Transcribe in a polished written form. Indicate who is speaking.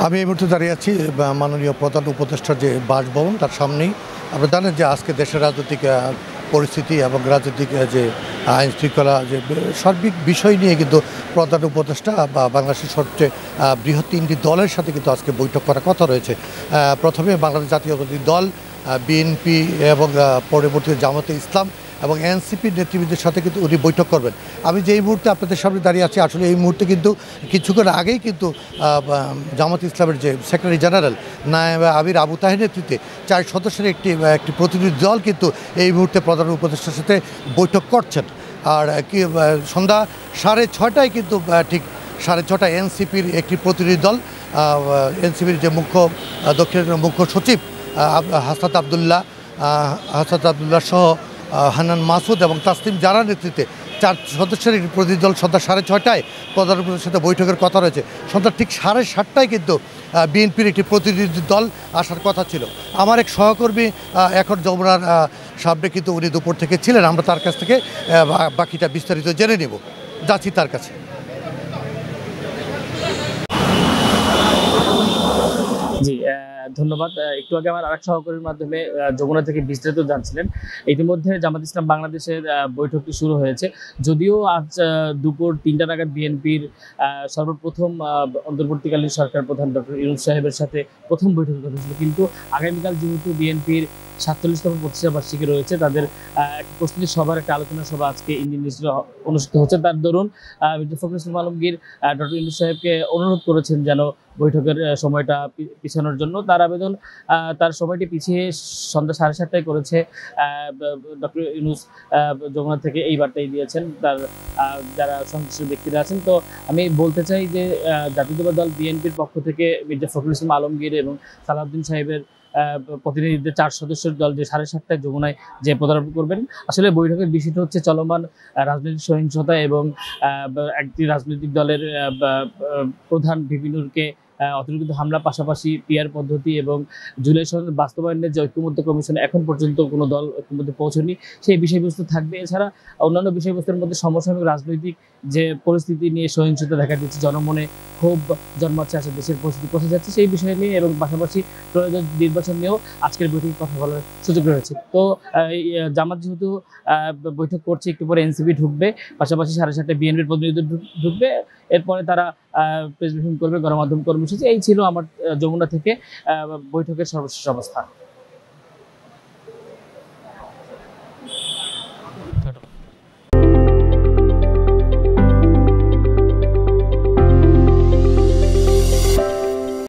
Speaker 1: আমি এই মুহূর্তে দাঁড়িয়ে আছি মাননীয় প্রধান উপদেষ্টার যে বাসভবন তার সামনেই। আপনারা জানেন যে আজকে দেশের রাজনৈতিক পরিস্থিতি এবং রাজনৈতিক যে আইন শৃঙ্খলা যে সার্বিক বিষয় নিয়ে কিন্তু প্রধান উপদেষ্টা বা বাংলাদেশের সবচেয়ে বৃহৎ 3টি দলের সাথে কিন্তু আজকে বৈঠক করার কথা রয়েছে। প্রথমে বাংলাদেশ জাতীয়তাবাদী দল, বিএনপি এবং পরবর্তীতে জামাতে ইসলাম এবং এনসিপির নেতৃবৃন্দের সাথে কিন্তু উনি বৈঠক করবেন। আমি যে এই মুহূর্তে আপনাদের সামনে দাঁড়িয়ে আছি, আসলে এই মুহূর্তে কিন্তু কিছুক্ষণ আগেই কিন্তু জামাত ইসলামের যে সেক্রেটারি জেনারেল নায়েব আমির আবু তাহের নেতৃত্বে 4 সদস্যের একটি প্রতিনিধি দল কিন্তু এই মুহূর্তে প্রধান উপদেষ্টার সাথে বৈঠক করছেন। আর কি সন্ধ্যা 6:30টায় কিন্তু ঠিক 6:30টায় এনসিপির একটি প্রতিনিধি দল, এনসিপির যে দক্ষিণের মুখ্য সচিব হাসনাত আবদুল্লাহ সহ হান্নান মাসুদ এবং তাসলিম জারার নেতৃত্বে 4 সদস্যের একটি প্রতিনিধি দল সন্ধ্যা 6:30টায় প্রধান উপদেষ্টার সাথে বৈঠকের কথা রয়েছে। সন্ধ্যা ঠিক 7:30টায় কিন্তু বিএনপির একটি প্রতিনিধি দল আসার কথা ছিল। আমার এক সহকর্মী এখন যমুনার সামনে কিন্তু উনি দুপুর থেকে ছিলেন। আমরা তার কাছ থেকে বাকিটা বিস্তারিত জেনে নেব, যাচ্ছি তার কাছে।
Speaker 2: জি, ধন্যবাদ। একটু আগে আমার আরেক সহকর্মীর মাধ্যমে যমুনা থেকে বিস্তারিত জানছিলেন। ইতিমধ্যে জামাত ইসলাম বাংলাদেশের বৈঠকটি শুরু হয়েছে। যদিও আজ দুপুর 3টা নাগাদ বিএনপির সর্বপ্রথম অন্তর্বর্তীকালীন সরকার প্রধান ডক্টর ইউনূস সাহেবের সাথে প্রথম বৈঠক হয়েছিল, কিন্তু আগামীকাল যেহেতু বিএনপির 47তম প্রতিষ্ঠা বার্ষিকী রয়েছে, তাদের প্রস্তুতি সভার একটা আলোচনা সভা আজকে ইন্ডিয়ান ইনস্টিটিউটে অনুষ্ঠিত হচ্ছে। তার দরুন মির্জা ফখরুল ইসলাম আলমগীর ডক্টর ইউনূস সাহেবকে অনুরোধ করেছেন যেন বৈঠকের সময়টা পিছানোর জন্য। তার আবেদন, তার সময়টি পিছিয়ে সন্ধ্যা 7:30টায় করেছে ডক্টর ইউনূস। যমুনা থেকে এই বার্তাই দিয়েছেন তার যারা সংশ্লিষ্ট ব্যক্তিরা আছেন। তো আমি বলতে চাই যে জাতীয়তাবাদী দল বিএনপির পক্ষ থেকে মির্জা ফখরুল ইসলাম আলমগীর এবং সালাউদ্দিন সাহেবের প্রতিনিধিদের 4 সদস্যের দল যে 7:30টায় যমুনায় যে পদার্পণ করবেন। আসলে বৈঠকের বিষয়টি হচ্ছে চলমান রাজনৈতিক সহিংসতা এবং একটি রাজনৈতিক দলের প্রধান বিভিন্নকে অতর্কিত হামলা, পাশাপাশি পিআর পদ্ধতি এবং জুলাই সনদ বাস্তবায়নের যে ঐক্যমত্য কমিশন এখন পর্যন্ত কোনো দল ঐক্যমত্যে পৌঁছয়নি, সেই বিষয়বস্তু থাকবে। এছাড়া অন্যান্য বিষয়বস্তুর মধ্যে সমসাময়িক রাজনৈতিক যে পরিস্থিতি নিয়ে সহিংসতা দেখা দিচ্ছে, জনমনে ক্ষোভ জন্মাচ্ছে, আসলে দেশের পরিস্থিতি পৌঁছে যাচ্ছে, সেই বিষয় নিয়ে এবং পাশাপাশি ত্রয়োদশ নির্বাচন নিয়েও আজকের বৈঠকে কথা বলার সুযোগ রয়েছে। তো জামাত যেহেতু বৈঠক করছে, একটু পরে এনসিপি ঢুকবে, পাশাপাশি 7:30টায় বিএনপির প্রতিনিধি ঢুকবে। এরপরে তারা প্রেস ব্রিফিং করবে, গণমাধ্যম কর্মসূচি। এই ছিল আমার যমুনা থেকে বৈঠকের সর্বশেষ অবস্থা।